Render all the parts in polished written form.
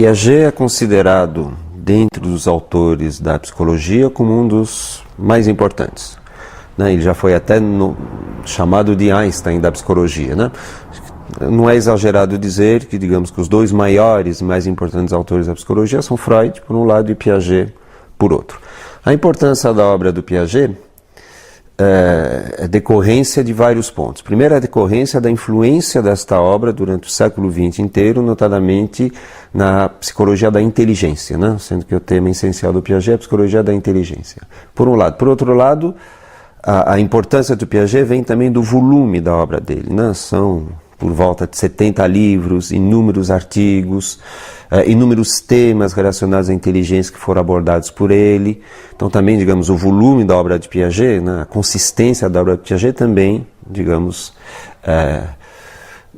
Piaget é considerado, dentre os autores da psicologia, como um dos mais importantes. Ele já foi até chamado de Einstein da psicologia. Não é exagerado dizer que, digamos, que os dois maiores e mais importantes autores da psicologia são Freud, por um lado, e Piaget, por outro. A importância da obra do Piaget é decorrência de vários pontos. Primeiro, a decorrência da influência desta obra durante o século XX inteiro, notadamente na psicologia da inteligência, sendo que o tema essencial do Piaget é a psicologia da inteligência. Por um lado. Por outro lado, a importância do Piaget vem também do volume da obra dele. São por volta de 70 livros, inúmeros artigos, inúmeros temas relacionados à inteligência que foram abordados por ele. Então também, digamos, o volume da obra de Piaget, a consistência da obra de Piaget também, digamos,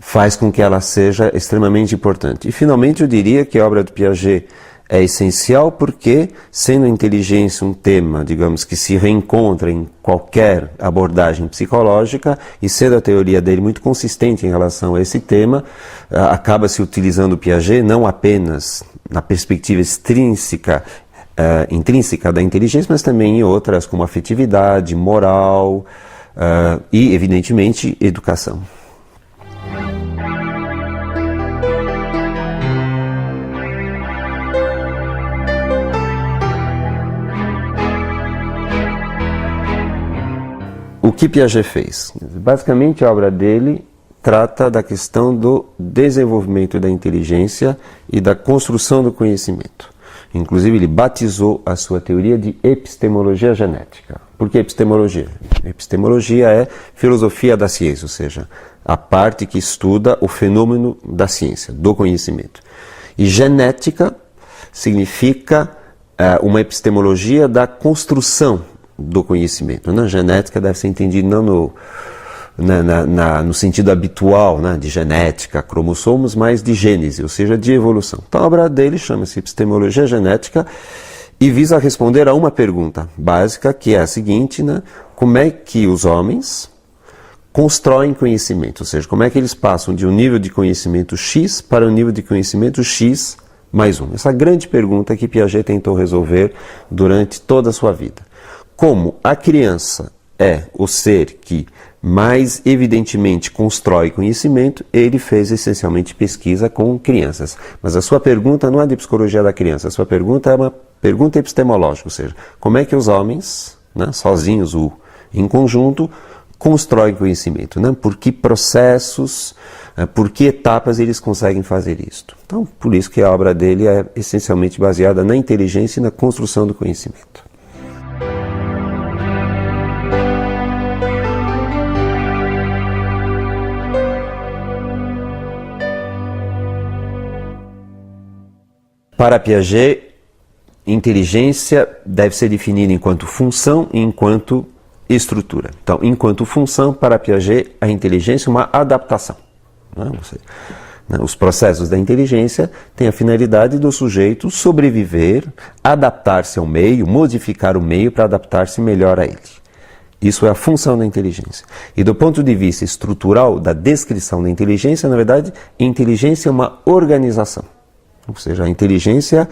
faz com que ela seja extremamente importante. E finalmente eu diria que a obra de Piaget é essencial porque, sendo a inteligência um tema, digamos, que se reencontra em qualquer abordagem psicológica, e sendo a teoria dele muito consistente em relação a esse tema, acaba-se utilizando o Piaget não apenas na perspectiva intrínseca da inteligência, mas também em outras, como afetividade, moral e, evidentemente, educação. O que Piaget fez? Basicamente, a obra dele trata da questão do desenvolvimento da inteligência e da construção do conhecimento. Inclusive, ele batizou a sua teoria de epistemologia genética. Por que epistemologia? Epistemologia é filosofia da ciência, ou seja, a parte que estuda o fenômeno da ciência, do conhecimento. E genética significa uma epistemologia da construção do conhecimento. Genética deve ser entendida não no sentido habitual, de genética, cromossomos, mas de gênese, ou seja, de evolução. Então a obra dele chama-se Epistemologia Genética e visa responder a uma pergunta básica, que é a seguinte: como é que os homens constroem conhecimento, ou seja, como é que eles passam de um nível de conhecimento X para um nível de conhecimento X mais 1. Essa grande pergunta que Piaget tentou resolver durante toda a sua vida. Como a criança é o ser que mais evidentemente constrói conhecimento, ele fez essencialmente pesquisa com crianças. Mas a sua pergunta não é de psicologia da criança, a sua pergunta é uma pergunta epistemológica, ou seja, como é que os homens, sozinhos ou em conjunto, constroem conhecimento, por que processos, por que etapas eles conseguem fazer isto. Então, por isso que a obra dele é essencialmente baseada na inteligência e na construção do conhecimento. Para Piaget, inteligência deve ser definida enquanto função e enquanto estrutura. Então, enquanto função, para Piaget, a inteligência é uma adaptação. Os processos da inteligência têm a finalidade do sujeito sobreviver, adaptar-se ao meio, modificar o meio para adaptar-se melhor a ele. Isso é a função da inteligência. E do ponto de vista estrutural da descrição da inteligência, na verdade, inteligência é uma organização. Ou seja, a inteligência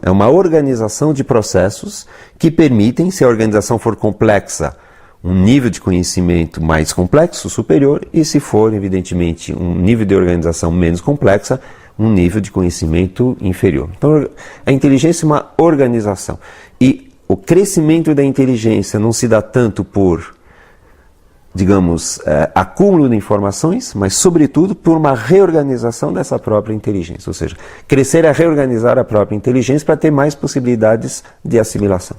é uma organização de processos que permitem, se a organização for complexa, um nível de conhecimento mais complexo, superior, e se for, evidentemente, um nível de organização menos complexa, um nível de conhecimento inferior. Então, a inteligência é uma organização. E o crescimento da inteligência não se dá tanto por, digamos, acúmulo de informações, mas, sobretudo, por uma reorganização dessa própria inteligência. Ou seja, crescer é reorganizar a própria inteligência para ter mais possibilidades de assimilação.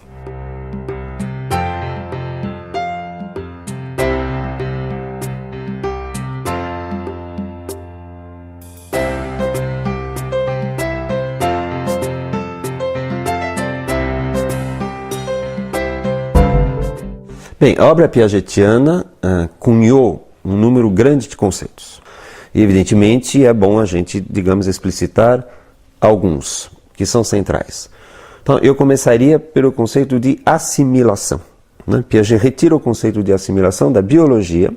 Bem, a obra piagetiana cunhou um número grande de conceitos. E, evidentemente, é bom a gente, digamos, explicitar alguns, que são centrais. Então, eu começaria pelo conceito de assimilação. Piaget retira o conceito de assimilação da biologia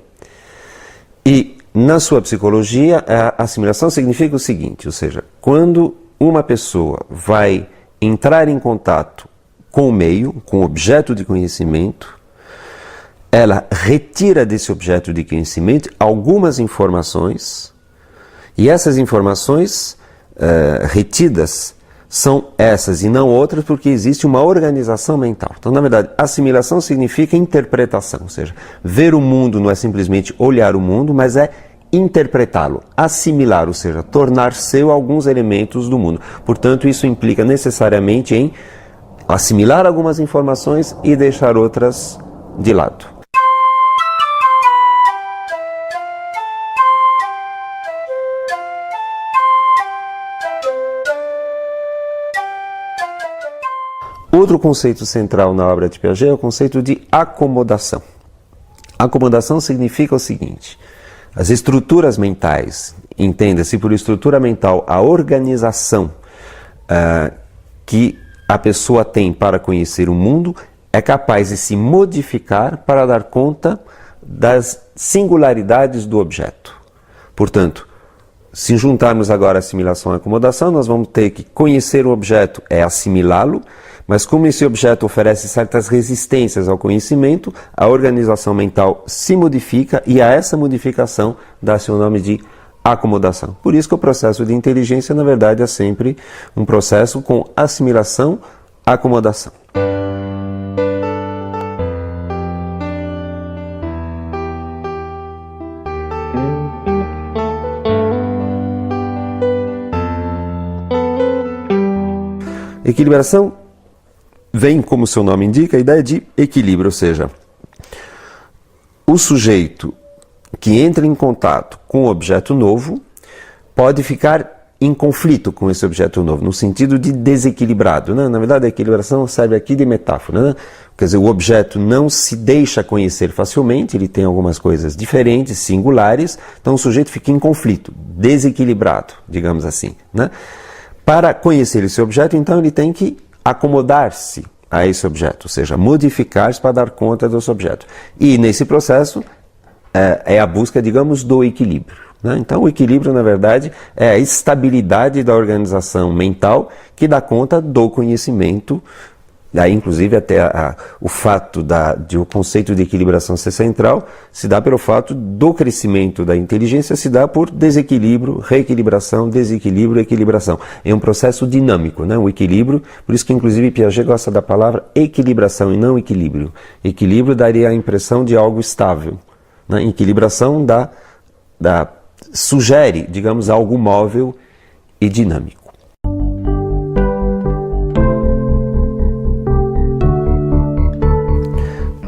e, na sua psicologia, a assimilação significa o seguinte, ou seja, quando uma pessoa vai entrar em contato com o meio, com o objeto de conhecimento, ela retira desse objeto de conhecimento algumas informações, e essas informações retidas são essas e não outras, porque existe uma organização mental. Então, na verdade, assimilação significa interpretação, ou seja, ver o mundo não é simplesmente olhar o mundo, mas é interpretá-lo, assimilar, ou seja, tornar seu alguns elementos do mundo. Portanto, isso implica necessariamente em assimilar algumas informações e deixar outras de lado. Outro conceito central na obra de Piaget é o conceito de acomodação. Acomodação significa o seguinte: as estruturas mentais, entenda-se por estrutura mental a organização que a pessoa tem para conhecer o mundo, é capaz de se modificar para dar conta das singularidades do objeto. Portanto, se juntarmos agora assimilação e acomodação, nós vamos ter que conhecer o objeto, é assimilá-lo, mas como esse objeto oferece certas resistências ao conhecimento, a organização mental se modifica e a essa modificação dá-se o nome de acomodação. Por isso que o processo de inteligência, na verdade, é sempre um processo com assimilação, acomodação. Equilibração vem, como seu nome indica, a ideia de equilíbrio, ou seja, o sujeito que entra em contato com um objeto novo pode ficar em conflito com esse objeto novo, no sentido de desequilibrado, né? Na verdade, a equilibração serve aqui de metáfora, né? Quer dizer, o objeto não se deixa conhecer facilmente, ele tem algumas coisas diferentes, singulares, então o sujeito fica em conflito, desequilibrado, digamos assim, né? Para conhecer esse objeto, então, ele tem que acomodar-se a esse objeto, ou seja, modificar-se para dar conta desse objeto. E nesse processo é a busca, digamos, do equilíbrio, né? Então o equilíbrio, na verdade, é a estabilidade da organização mental que dá conta do conhecimento. Daí, inclusive, até o fato de o conceito de equilibração ser central se dá pelo fato do crescimento da inteligência, se dá por desequilíbrio, reequilibração, desequilíbrio, equilibração. É um processo dinâmico, né? O equilíbrio, por isso que, inclusive, Piaget gosta da palavra equilibração e não equilíbrio. Equilíbrio daria a impressão de algo estável, né? Equilibração sugere, digamos, algo móvel e dinâmico.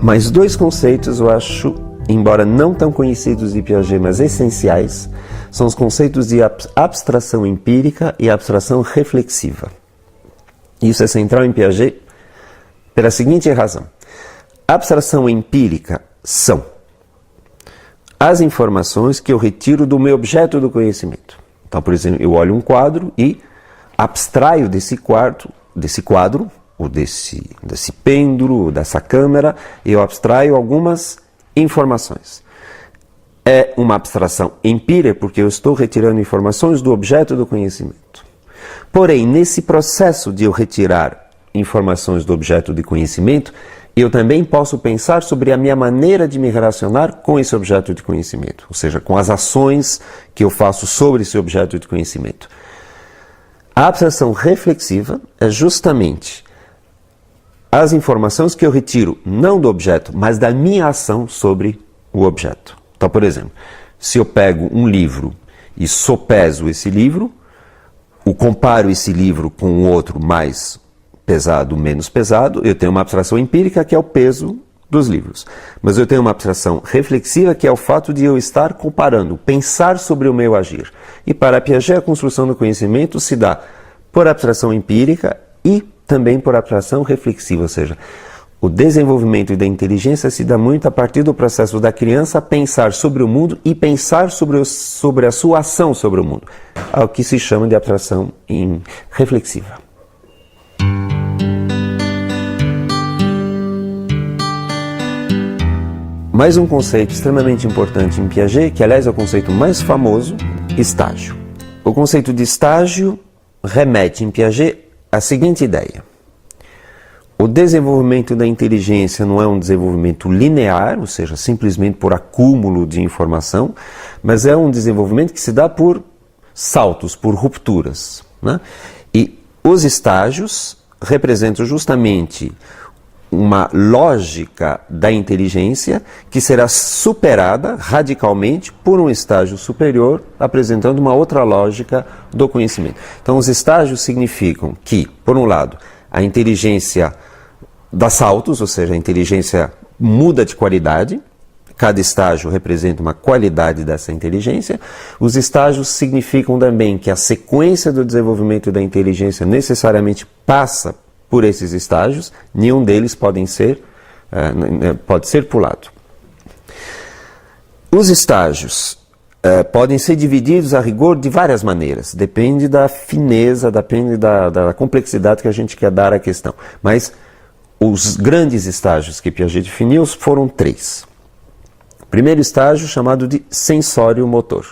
Mas dois conceitos eu acho, embora não tão conhecidos de Piaget, mas essenciais, são os conceitos de abstração empírica e abstração reflexiva. Isso é central em Piaget pela seguinte razão. Abstração empírica são as informações que eu retiro do meu objeto do conhecimento. Então, por exemplo, eu olho um quadro e abstraio desse quadro, ou desse pêndulo, ou dessa câmera, eu abstraio algumas informações. É uma abstração empírica, porque eu estou retirando informações do objeto do conhecimento. Porém, nesse processo de eu retirar informações do objeto de conhecimento, eu também posso pensar sobre a minha maneira de me relacionar com esse objeto de conhecimento, ou seja, com as ações que eu faço sobre esse objeto de conhecimento. A abstração reflexiva é justamente as informações que eu retiro não do objeto, mas da minha ação sobre o objeto. Então, por exemplo, se eu pego um livro e sopeso esse livro, comparo esse livro com um outro mais pesado, menos pesado, eu tenho uma abstração empírica que é o peso dos livros. Mas eu tenho uma abstração reflexiva que é o fato de eu estar comparando, pensar sobre o meu agir. E para Piaget, a construção do conhecimento se dá por abstração empírica e também por abstração reflexiva, ou seja, o desenvolvimento da inteligência se dá muito a partir do processo da criança pensar sobre o mundo e pensar sobre a sua ação sobre o mundo, ao que se chama de abstração reflexiva. Mais um conceito extremamente importante em Piaget, que aliás é o conceito mais famoso, estágio. O conceito de estágio remete em Piaget à seguinte ideia: o desenvolvimento da inteligência não é um desenvolvimento linear, ou seja, simplesmente por acúmulo de informação, mas é um desenvolvimento que se dá por saltos, por rupturas, né? E os estágios representam justamente uma lógica da inteligência que será superada radicalmente por um estágio superior, apresentando uma outra lógica do conhecimento. Então, os estágios significam que, por um lado, a inteligência dá saltos, ou seja, a inteligência muda de qualidade. Cada estágio representa uma qualidade dessa inteligência. Os estágios significam também que a sequência do desenvolvimento da inteligência necessariamente passa por esses estágios, nenhum deles pode ser pulado. Os estágios podem ser divididos a rigor de várias maneiras, depende da fineza, depende da complexidade que a gente quer dar à questão. Mas os grandes estágios que Piaget definiu foram 3. Primeiro estágio, chamado de sensório-motor,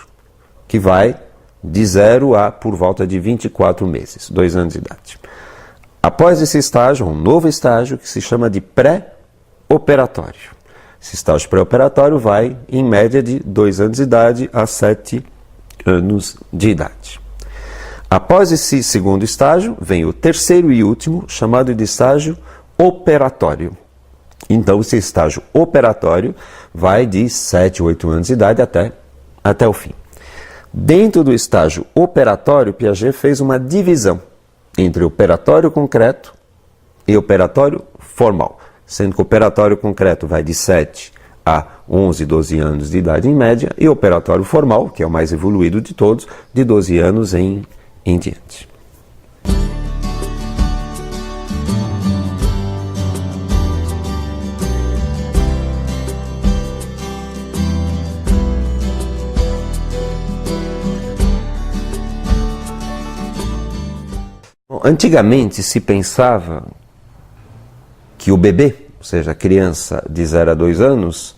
que vai de 0 a por volta de 24 meses, 2 anos de idade. Após esse estágio, um novo estágio que se chama de pré-operatório. Esse estágio pré-operatório vai, em média, de 2 anos de idade a 7 anos de idade. Após esse segundo estágio, vem o terceiro e último, chamado de estágio operatório. Então, esse estágio operatório vai de 7, 8 anos de idade até o fim. Dentro do estágio operatório, Piaget fez uma divisão entre operatório concreto e operatório formal, sendo que o operatório concreto vai de 7 a 11, 12 anos de idade em média, e o operatório formal, que é o mais evoluído de todos, de 12 anos em diante. Antigamente se pensava que o bebê, ou seja, a criança de 0 a 2 anos,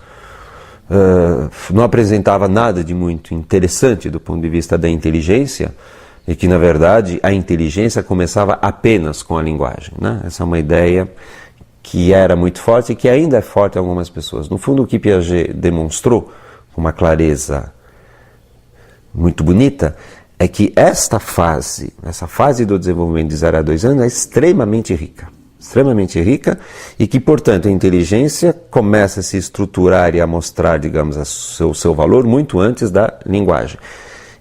não apresentava nada de muito interessante do ponto de vista da inteligência, e que, na verdade, a inteligência começava apenas com a linguagem, né? Essa é uma ideia que era muito forte e que ainda é forte em algumas pessoas. No fundo, o que Piaget demonstrou com uma clareza muito bonita, é que essa fase do desenvolvimento de 0 a 2 anos é extremamente rica, e que, portanto, a inteligência começa a se estruturar e a mostrar, digamos, o seu valor muito antes da linguagem.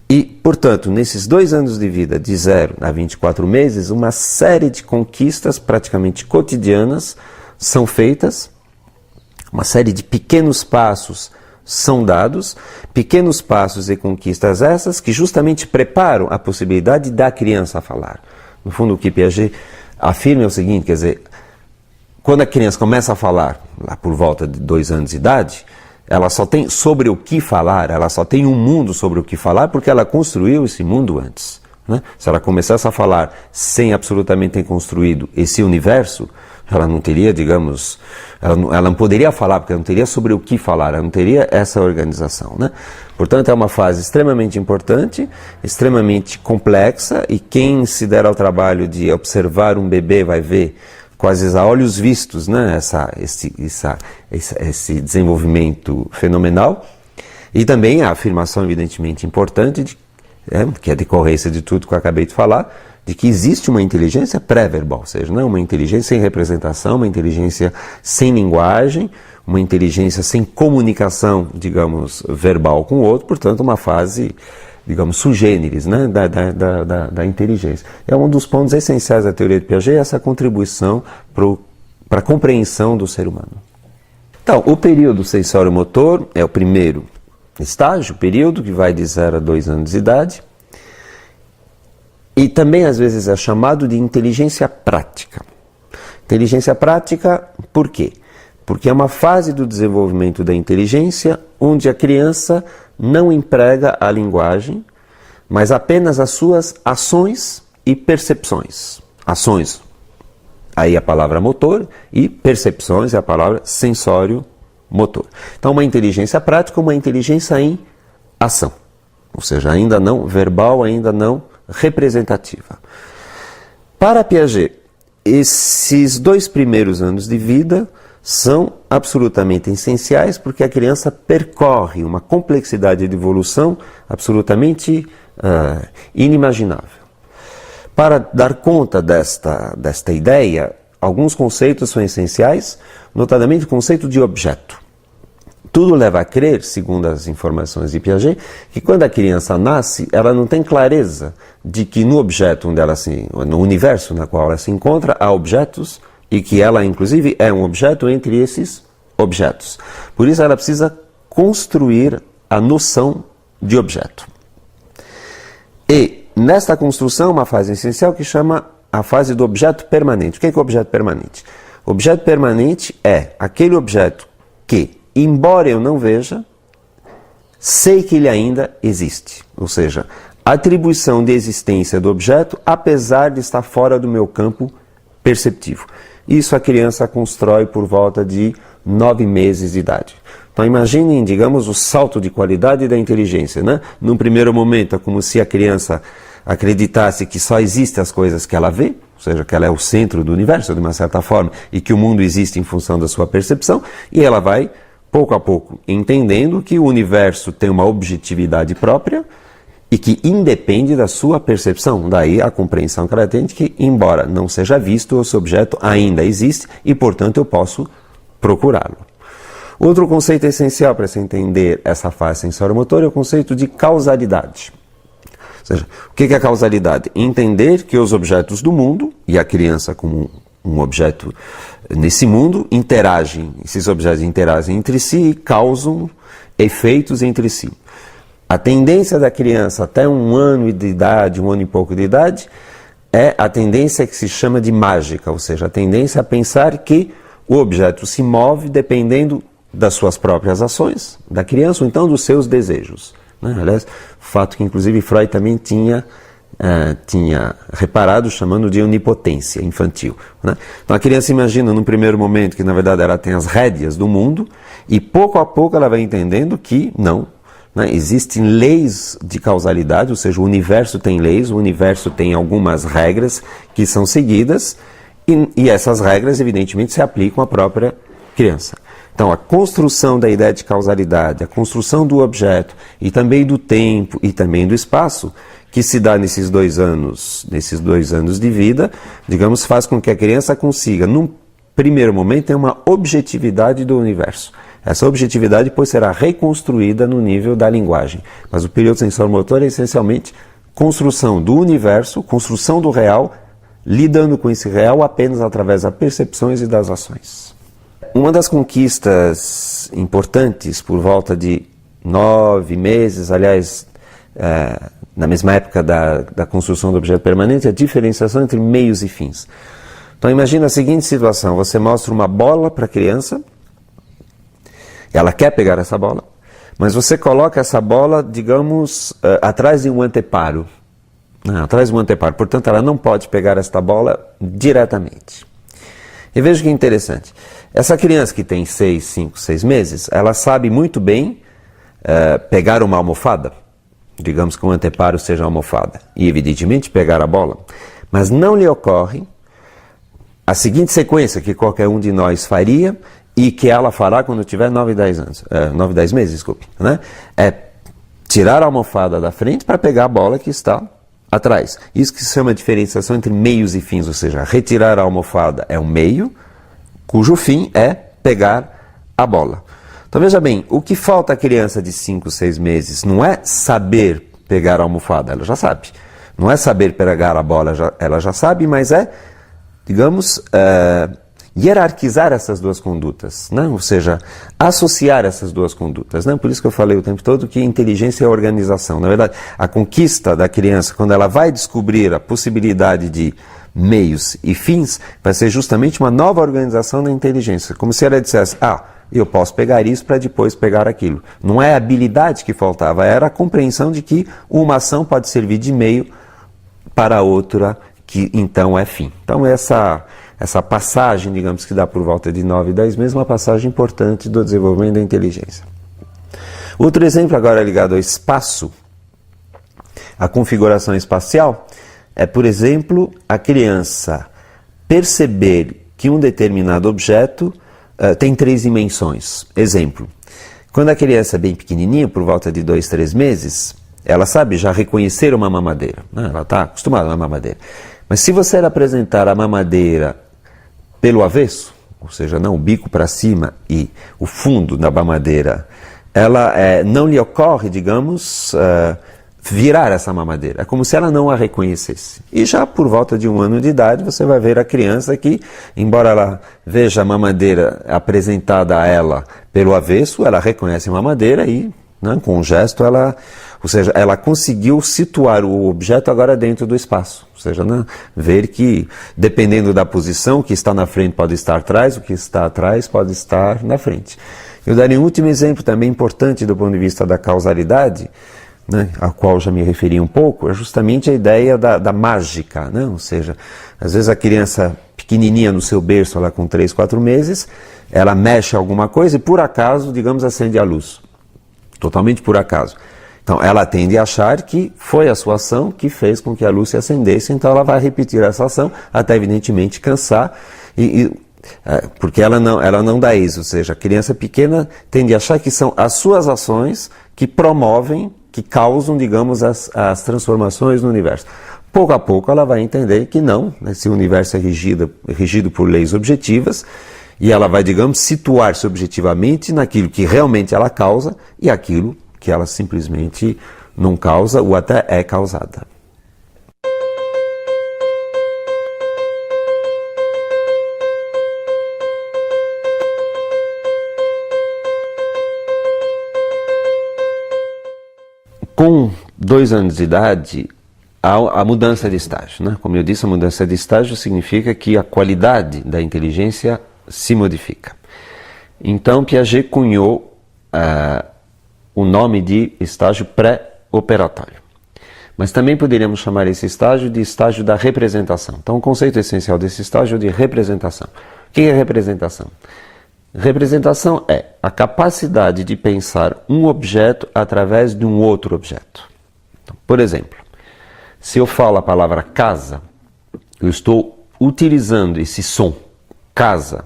E, portanto, nesses 2 anos de vida, de 0 a 24 meses, uma série de conquistas praticamente cotidianas são feitas, uma série de pequenos passos são dados, pequenos passos e conquistas essas que justamente preparam a possibilidade da criança a falar. No fundo, o que Piaget afirma é o seguinte, quer dizer, quando a criança começa a falar, lá por volta de 2 anos de idade, ela só tem sobre o que falar, ela só tem um mundo sobre o que falar porque ela construiu esse mundo antes, né? Se ela começasse a falar sem absolutamente ter construído esse universo, ela não teria, digamos, ela não poderia falar, porque ela não teria sobre o que falar, ela não teria essa organização, né? Portanto, é uma fase extremamente importante, extremamente complexa, e quem se der ao trabalho de observar um bebê vai ver quase a olhos vistos, né, esse desenvolvimento fenomenal. E também a afirmação evidentemente importante, que é a decorrência de tudo que eu acabei de falar, de que existe uma inteligência pré-verbal, ou seja, não uma inteligência sem representação, uma inteligência sem linguagem, uma inteligência sem comunicação, digamos, verbal com o outro, portanto, uma fase, digamos, sui generis, né, da inteligência. É um dos pontos essenciais da teoria de Piaget, essa contribuição para a compreensão do ser humano. Então, o período sensório-motor é o primeiro estágio, período que vai de 0 a 2 anos de idade, e também às vezes é chamado de inteligência prática. Inteligência prática, por quê? Porque é uma fase do desenvolvimento da inteligência onde a criança não emprega a linguagem, mas apenas as suas ações e percepções. Ações, aí a palavra motor, e percepções é a palavra sensório-motor. Então, uma inteligência prática, uma inteligência em ação. Ou seja, ainda não verbal, ainda não representativa. Para Piaget, esses 2 primeiros anos de vida são absolutamente essenciais porque a criança percorre uma complexidade de evolução absolutamente inimaginável. Para dar conta desta ideia, alguns conceitos são essenciais, notadamente o conceito de objeto. Tudo leva a crer, segundo as informações de Piaget, que quando a criança nasce, ela não tem clareza de que no objeto no universo na qual ela se encontra, há objetos e que ela, inclusive, é um objeto entre esses objetos. Por isso, ela precisa construir a noção de objeto. E, nesta construção, uma fase essencial que chama a fase do objeto permanente. O que é o objeto permanente? O objeto permanente é aquele objeto que, embora eu não veja, sei que ele ainda existe. Ou seja, a atribuição de existência do objeto, apesar de estar fora do meu campo perceptivo. Isso a criança constrói por volta de 9 meses de idade. Então imaginem, digamos, o salto de qualidade da inteligência, né? Num primeiro momento é como se a criança acreditasse que só existem as coisas que ela vê, ou seja, que ela é o centro do universo, de uma certa forma, e que o mundo existe em função da sua percepção, e ela vai, pouco a pouco, entendendo que o universo tem uma objetividade própria e que independe da sua percepção. Daí a compreensão que ela tem de que, embora não seja visto, esse objeto ainda existe e, portanto, eu posso procurá-lo. Outro conceito essencial para se entender essa fase sensório-motora é o conceito de causalidade. Ou seja, o que é causalidade? Entender que os objetos do mundo, e a criança como um objeto nesse mundo, esses objetos interagem entre si e causam efeitos entre si. A tendência da criança até 1 ano de idade, 1 ano e pouco de idade, é a tendência que se chama de mágica, ou seja, a tendência a pensar que o objeto se move dependendo das suas próprias ações, da criança, ou então dos seus desejos. Aliás, fato que inclusive Freud também tinha reparado, chamando de onipotência infantil. Então a criança imagina num primeiro momento que na verdade ela tem as rédeas do mundo e pouco a pouco ela vai entendendo que não. Existem leis de causalidade, ou seja, o universo tem leis, o universo tem algumas regras que são seguidas e essas regras evidentemente se aplicam à própria criança. Então a construção da ideia de causalidade, a construção do objeto e também do tempo e também do espaço que se dá nesses 2 anos de vida, digamos, faz com que a criança consiga, num primeiro momento, ter uma objetividade do universo. Essa objetividade depois será reconstruída no nível da linguagem. Mas o período sensório-motor é essencialmente construção do universo, construção do real, lidando com esse real apenas através das percepções e das ações. Uma das conquistas importantes por volta de 9 meses, aliás, na mesma época da construção do objeto permanente, é a diferenciação entre meios e fins. Então imagina a seguinte situação, você mostra uma bola para a criança, ela quer pegar essa bola, mas você coloca essa bola, digamos, atrás de um anteparo. Atrás de um anteparo, portanto ela não pode pegar esta bola diretamente. E veja que interessante, essa criança que tem 6, 5, 6 meses, ela sabe muito bem pegar uma almofada, digamos que um anteparo seja a almofada, e evidentemente pegar a bola, mas não lhe ocorre a seguinte sequência que qualquer um de nós faria e que ela fará quando tiver 9, 10 anos, 9, 10 meses, desculpe, é tirar a almofada da frente para pegar a bola que está atrás. Isso que se chama diferenciação entre meios e fins, ou seja, retirar a almofada é um meio, cujo fim é pegar a bola. Então veja bem, o que falta à criança de 5, 6 meses não é saber pegar a almofada, ela já sabe. Não é saber pegar a bola, ela já sabe, mas é, digamos, hierarquizar essas duas condutas, ou seja, associar essas duas condutas. Por isso que eu falei o tempo todo que inteligência é organização. Na verdade, a conquista da criança, quando ela vai descobrir a possibilidade de meios e fins, vai ser justamente uma nova organização da inteligência. Como se ela dissesse, eu posso pegar isso para depois pegar aquilo. Não é a habilidade que faltava, era a compreensão de que uma ação pode servir de meio para outra, que então é fim. Então essa passagem, digamos que dá por volta de 9, 10 meses, uma passagem importante do desenvolvimento da inteligência. Outro exemplo agora ligado ao espaço. a configuração espacial é, por exemplo, a criança perceber que um determinado objeto tem 3 dimensões. Exemplo, quando a criança é bem pequenininha, por volta de 2, 3 meses, ela sabe já reconhecer uma mamadeira, né? Ela está acostumada a uma mamadeira. Mas se você apresentar a mamadeira pelo avesso, ou seja, não o bico para cima e o fundo da mamadeira, ela não lhe ocorre, digamos, virar essa mamadeira. É como se ela não a reconhecesse. E já por volta de 1 ano de idade, você vai ver a criança que, embora ela veja a mamadeira apresentada a ela pelo avesso, ela reconhece a mamadeira e, né, com um gesto, ou seja, ela conseguiu situar o objeto agora dentro do espaço. Ou seja, né, ver que, dependendo da posição, o que está na frente pode estar atrás, o que está atrás pode estar na frente. Eu daria um último exemplo também importante do ponto de vista da causalidade, né, a qual já me referi um pouco, é justamente a ideia da mágica, né? Ou seja, às vezes a criança pequenininha no seu berço, ela com 3, 4 meses, ela mexe alguma coisa e por acaso, digamos, acende a luz. Totalmente por acaso. Então ela tende a achar que foi a sua ação que fez com que a luz se acendesse, então ela vai repetir essa ação até evidentemente cansar, porque ela não dá isso, ou seja, a criança pequena tende a achar que são as suas ações que promovem, que causam, digamos, as transformações no universo. Pouco a pouco ela vai entender que não, né, se o universo é regido por leis objetivas, e ela vai, digamos, situar-se objetivamente naquilo que realmente ela causa e aquilo que ela simplesmente não causa ou até é causada. Com 2 anos de idade, há a mudança de estágio, né? Como eu disse, a mudança de estágio significa que a qualidade da inteligência se modifica. Então, Piaget cunhou o nome de estágio pré-operatório. Mas também poderíamos chamar esse estágio de estágio da representação. Então, o conceito essencial desse estágio é de representação. O que é representação? Representação é a capacidade de pensar um objeto através de um outro objeto. Então, por exemplo, se eu falo a palavra casa, eu estou utilizando esse som, casa,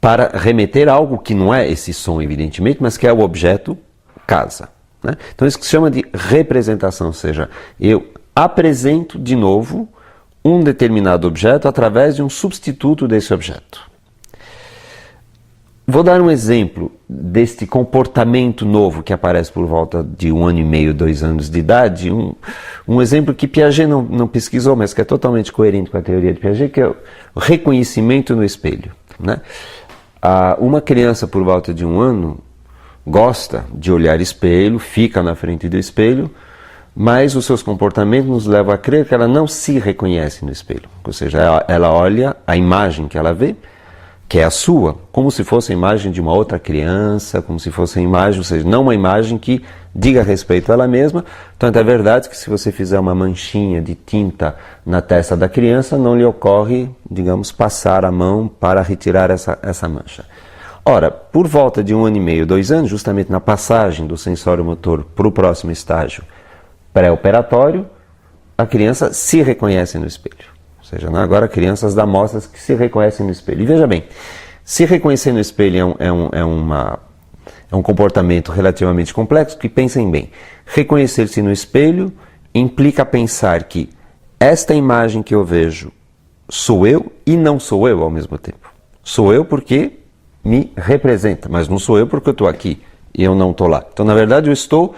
para remeter a algo que não é esse som, evidentemente, mas que é o objeto casa, né? Então isso que se chama de representação, ou seja, eu apresento de novo um determinado objeto através de um substituto desse objeto. Vou dar um exemplo deste comportamento novo que aparece por volta de 1 ano e meio, 2 anos de idade, um exemplo que Piaget não pesquisou, mas que é totalmente coerente com a teoria de Piaget, que é o reconhecimento no espelho, né? Uma criança por volta de 1 ano gosta de olhar espelho, fica na frente do espelho, mas os seus comportamentos nos levam a crer que ela não se reconhece no espelho. Ou seja, ela olha a imagem que ela vê, que é a sua, como se fosse a imagem de uma outra criança, como se fosse a imagem, ou seja, não uma imagem que diga respeito a ela mesma. Tanto é verdade que se você fizer uma manchinha de tinta na testa da criança, não lhe ocorre, digamos, passar a mão para retirar essa mancha. Ora, por volta de 1 ano e meio, 2 anos, justamente na passagem do sensório motor para o próximo estágio pré-operatório, a criança se reconhece no espelho. Ou seja, agora crianças da amostras que se reconhecem no espelho. E veja bem, se reconhecer no espelho é um comportamento relativamente complexo, que pensem bem, reconhecer-se no espelho implica pensar que esta imagem que eu vejo sou eu e não sou eu ao mesmo tempo. Sou eu porque me representa, mas não sou eu porque eu estou aqui e eu não estou lá. Então, na verdade, eu estou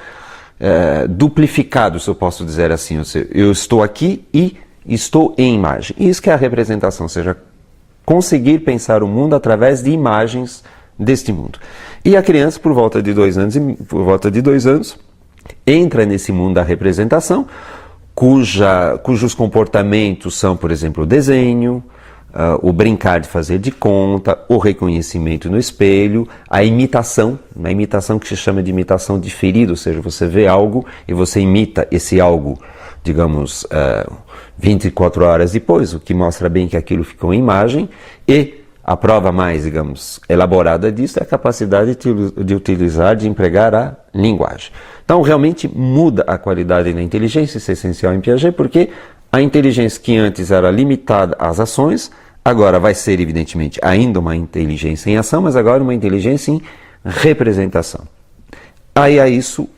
duplificado, se eu posso dizer assim. Ou seja, eu estou aqui e estou em imagem. Isso que é a representação, ou seja, conseguir pensar o mundo através de imagens deste mundo. E a criança, por volta de 2 anos, entra nesse mundo da representação, cujos comportamentos são, por exemplo, o desenho, o brincar de fazer de conta, o reconhecimento no espelho, a imitação que se chama de imitação diferida, ou seja, você vê algo e você imita esse algo, digamos, 24 horas depois, o que mostra bem que aquilo ficou em imagem, e A prova mais, digamos, elaborada disso é a capacidade de utilizar, de empregar a linguagem. Então, realmente muda a qualidade da inteligência, isso é essencial em Piaget, porque a inteligência que antes era limitada às ações, agora vai ser, evidentemente, ainda uma inteligência em ação, mas agora uma inteligência em representação. Aí a isso,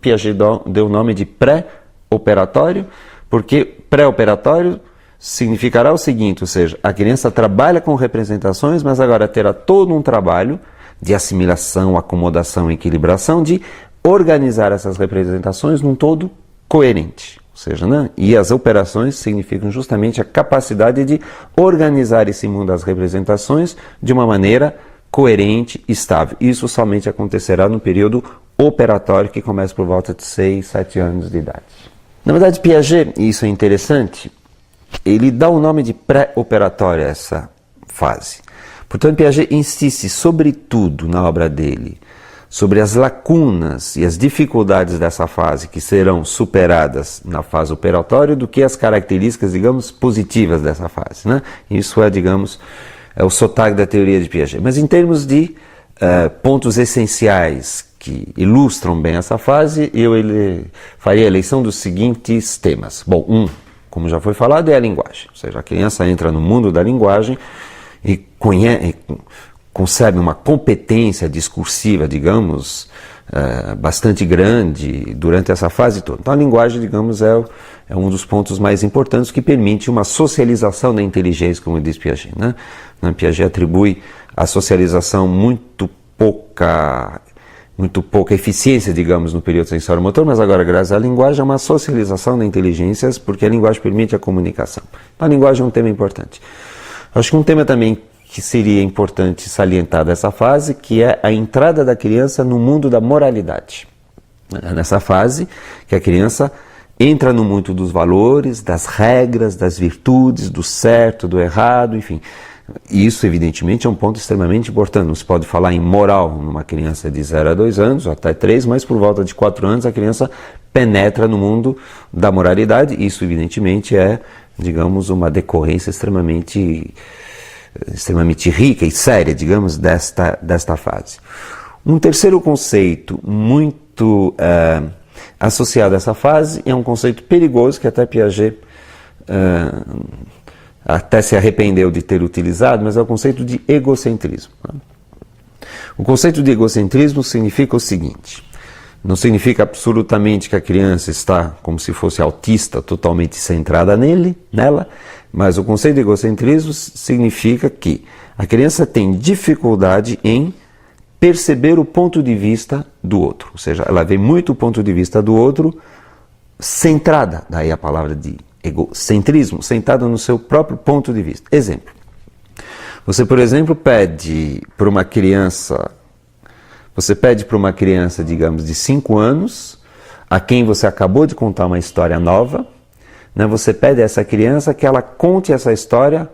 Piaget deu o nome de pré-operatório, porque pré-operatório significará o seguinte, ou seja, a criança trabalha com representações, mas agora terá todo um trabalho de assimilação, acomodação, equilibração, de organizar essas representações num todo coerente. Ou seja, né? E as operações significam justamente a capacidade de organizar esse mundo das representações de uma maneira coerente e estável. Isso somente acontecerá no período operatório, que começa por volta de 6, 7 anos de idade. Na verdade, Piaget, e isso é interessante, ele dá o nome de pré-operatório a essa fase. Portanto, Piaget insiste, sobretudo na obra dele, sobre as lacunas e as dificuldades dessa fase que serão superadas na fase operatória do que as características, digamos, positivas dessa fase, né? Isso é, digamos, é o sotaque da teoria de Piaget. Mas em termos de pontos essenciais que ilustram bem essa fase, eu faria a eleição dos seguintes temas. Bom, como já foi falado, é a linguagem. Ou seja, a criança entra no mundo da linguagem e concebe uma competência discursiva, digamos, bastante grande durante essa fase toda. Então a linguagem, digamos, é um dos pontos mais importantes que permite uma socialização da inteligência, como diz Piaget, né? Piaget atribui à socialização muito pouca eficiência, digamos, no período sensório-motor, mas agora, graças à linguagem, é uma socialização da inteligência, porque a linguagem permite a comunicação. Então a linguagem é um tema importante. Acho que um tema também que seria importante salientar dessa fase, que é a entrada da criança no mundo da moralidade. É nessa fase que a criança entra no mundo dos valores, das regras, das virtudes, do certo, do errado, enfim. E isso, evidentemente, é um ponto extremamente importante. Não se pode falar em moral numa criança de 0 a 2 anos, ou até 3, mas por volta de 4 anos a criança penetra no mundo da moralidade. Isso, evidentemente, é, digamos, uma decorrência extremamente rica e séria, digamos, desta fase. Um terceiro conceito muito associado a essa fase é um conceito perigoso que até Piaget até se arrependeu de ter utilizado, mas é o conceito de egocentrismo. O conceito de egocentrismo significa o seguinte: não significa absolutamente que a criança está como se fosse autista, totalmente centrada nela, mas o conceito de egocentrismo significa que a criança tem dificuldade em perceber o ponto de vista do outro. Ou seja, ela vê muito o ponto de vista do outro centrada, daí a palavra de egocentrismo, centrada no seu próprio ponto de vista. Exemplo. Você, por exemplo, pede para uma criança, digamos, de 5 anos, a quem você acabou de contar uma história nova, né? Você pede a essa criança que ela conte essa história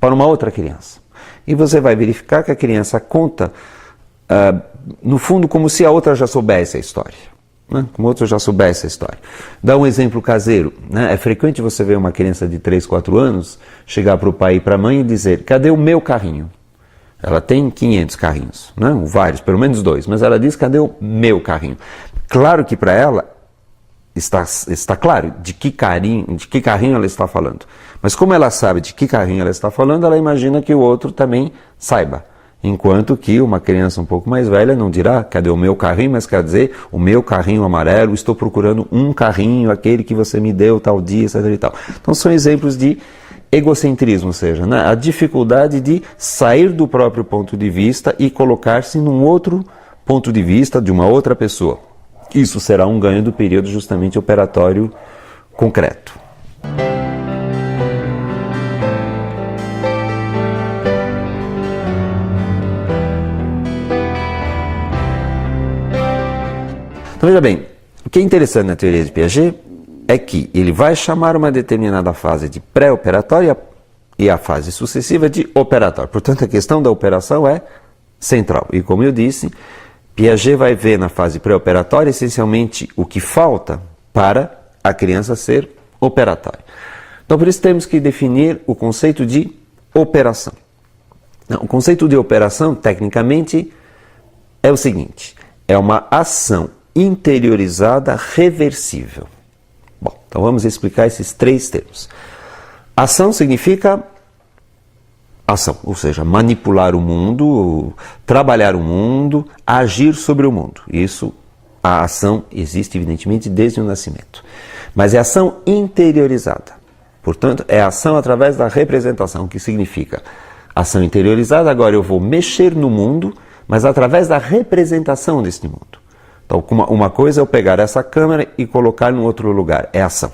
para uma outra criança. E você vai verificar que a criança conta, no fundo, como se a outra já soubesse a história. Né? Como a outra já soubesse a história. Dá um exemplo caseiro. Né? É frequente você ver uma criança de 3, 4 anos chegar para o pai e para a mãe e dizer: cadê o meu carrinho? Ela tem 500 carrinhos, né? Vários, pelo menos 2, mas ela diz: cadê o meu carrinho? Claro que para ela está claro de que carrinho ela está falando. Mas como ela sabe de que carrinho ela está falando, ela imagina que o outro também saiba. Enquanto que uma criança um pouco mais velha não dirá: cadê o meu carrinho? Mas quer dizer, o meu carrinho amarelo, estou procurando um carrinho, aquele que você me deu tal dia, etc. e tal. Então são exemplos de egocentrismo, ou seja, né? A dificuldade de sair do próprio ponto de vista e colocar-se num outro ponto de vista de uma outra pessoa. Isso será um ganho do período justamente operatório concreto. Então veja bem, o que é interessante na teoria de Piaget é que ele vai chamar uma determinada fase de pré-operatória e a fase sucessiva de operatória. Portanto, a questão da operação é central. E como eu disse, Piaget vai ver na fase pré-operatória essencialmente o que falta para a criança ser operatória. Então, por isso temos que definir o conceito de operação. Não, o conceito de operação, tecnicamente, é o seguinte: é uma ação interiorizada reversível. Bom, então vamos explicar esses 3 termos. Ação significa ação, ou seja, manipular o mundo, trabalhar o mundo, agir sobre o mundo. Isso, a ação existe evidentemente desde o nascimento. Mas é ação interiorizada. Portanto, é ação através da representação, o que significa ação interiorizada. Agora eu vou mexer no mundo, mas através da representação deste mundo. Então, uma coisa é eu pegar essa câmera e colocar em outro lugar, é ação.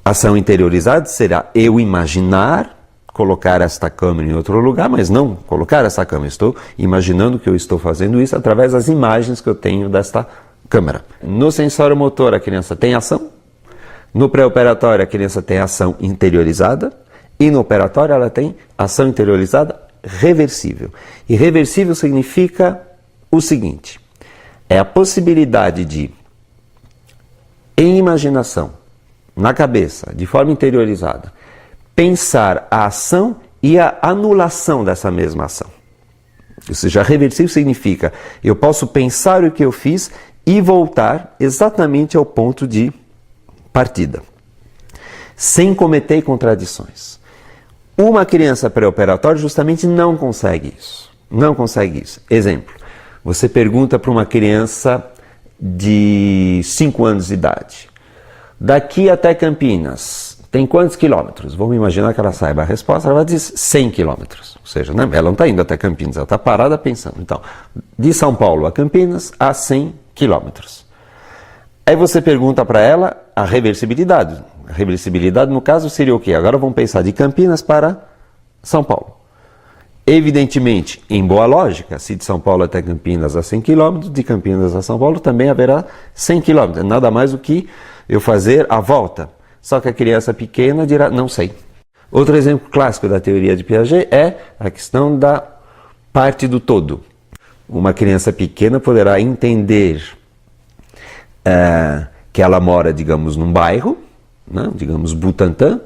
Ação interiorizada será eu imaginar colocar esta câmera em outro lugar, mas não colocar essa câmera. Estou imaginando que eu estou fazendo isso através das imagens que eu tenho desta câmera. No sensório motor, a criança tem ação. No pré-operatório, a criança tem ação interiorizada. E no operatório, ela tem ação interiorizada reversível. E reversível significa o seguinte: é a possibilidade de, em imaginação, na cabeça, de forma interiorizada, pensar a ação e a anulação dessa mesma ação. Ou seja, reversível significa eu posso pensar o que eu fiz e voltar exatamente ao ponto de partida, sem cometer contradições. Uma criança pré-operatória justamente não consegue isso. Não consegue isso. Exemplo, você pergunta para uma criança de 5 anos de idade: daqui até Campinas tem quantos quilômetros? Vamos imaginar que ela saiba a resposta. Ela vai dizer 100 quilômetros. Ou seja, né? Ela não está indo até Campinas, ela está parada pensando. Então, de São Paulo a Campinas, há 100 quilômetros. Aí você pergunta para ela a reversibilidade. A reversibilidade, no caso, seria o quê? Agora vamos pensar de Campinas para São Paulo. Evidentemente, em boa lógica, se de São Paulo até Campinas há 100 km, de Campinas a São Paulo também haverá 100 km. Nada mais do que eu fazer a volta. Só que a criança pequena dirá, não sei. Outro exemplo clássico da teoria de Piaget é a questão da parte do todo. Uma criança pequena poderá entender que ela mora, digamos, num bairro, né, digamos Butantã.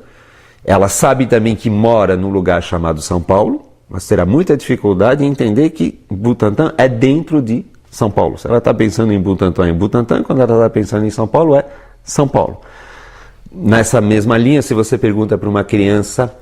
Ela sabe também que mora num lugar chamado São Paulo, mas terá muita dificuldade em entender que Butantã é dentro de São Paulo. Se ela está pensando em Butantã, quando ela está pensando em São Paulo, é São Paulo. Nessa mesma linha, se você pergunta para uma criança,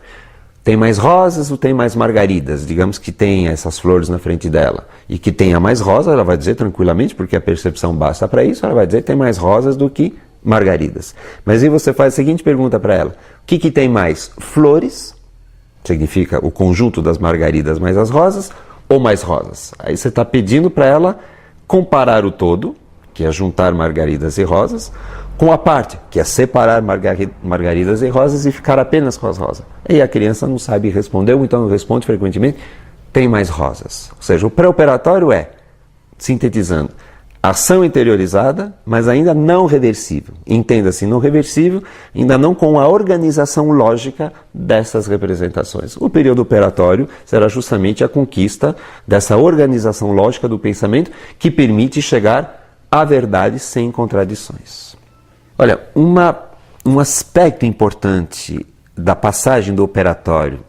tem mais rosas ou tem mais margaridas? Digamos que tem essas flores na frente dela e que tenha mais rosas, ela vai dizer tranquilamente, porque a percepção basta para isso, ela vai dizer que tem mais rosas do que margaridas. Mas aí você faz a seguinte pergunta para ela: o que tem mais? Flores, significa o conjunto das margaridas mais as rosas, ou mais rosas? Aí você está pedindo para ela comparar o todo, que é juntar margaridas e rosas, com a parte, que é separar margaridas e rosas e ficar apenas com as rosas. E a criança não sabe responder, ou então não responde frequentemente, tem mais rosas. Ou seja, o pré-operatório é, sintetizando, ação interiorizada, mas ainda não reversível. Entenda-se, não reversível, ainda não com a organização lógica dessas representações. O período operatório será justamente a conquista dessa organização lógica do pensamento que permite chegar à verdade sem contradições. Olha, um aspecto importante da passagem do operatório,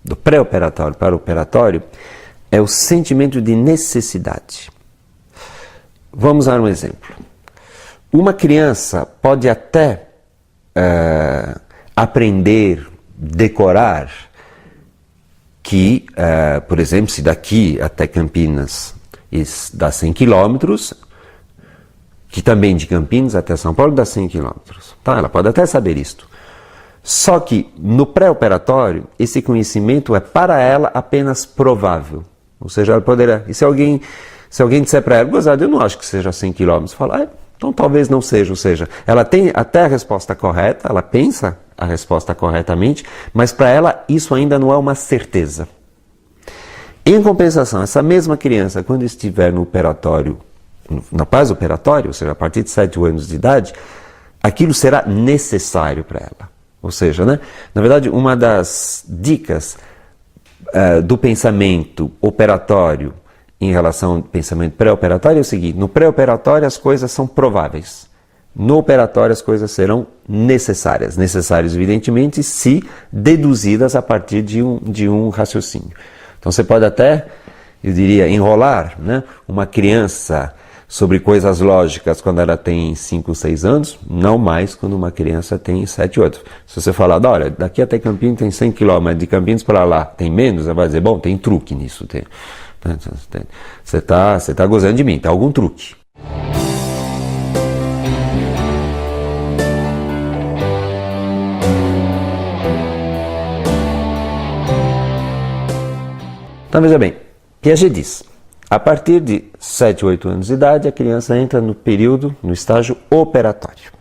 do pré-operatório para o operatório, é o sentimento de necessidade. Vamos dar um exemplo. Uma criança pode até aprender, decorar, que, por exemplo, se daqui até Campinas dá 100 quilômetros, que também de Campinas até São Paulo dá 100 quilômetros. Tá? Ela pode até saber isto. Só que no pré-operatório, esse conhecimento é para ela apenas provável. Ou seja, ela poderá... E se alguém disser para ela, gozado, eu não acho que seja 100 quilômetros, fala, então talvez não seja. Ou seja, ela tem até a resposta correta, ela pensa a resposta corretamente, mas para ela isso ainda não é uma certeza. Em compensação, essa mesma criança, quando estiver no operatório, na fase operatória, ou seja, a partir de 7 anos de idade, aquilo será necessário para ela. Ou seja, né, na verdade, uma das dicas do pensamento operatório em relação ao pensamento pré-operatório é o seguinte: no pré-operatório as coisas são prováveis. No operatório as coisas serão necessárias. Necessárias, evidentemente, se deduzidas a partir de um raciocínio. Então você pode até, eu diria, enrolar, né, uma criança sobre coisas lógicas quando ela tem 5, 6 anos, não mais quando uma criança tem 7, 8. Se você falar, olha, daqui até Campinas tem 100 km, mas de Campinas para lá tem menos, ela vai dizer, bom, tem truque nisso. Você tá gozando de mim, tem algum truque. Então veja bem, Piaget diz, a partir de 7, 8 anos de idade, a criança entra no estágio operatório.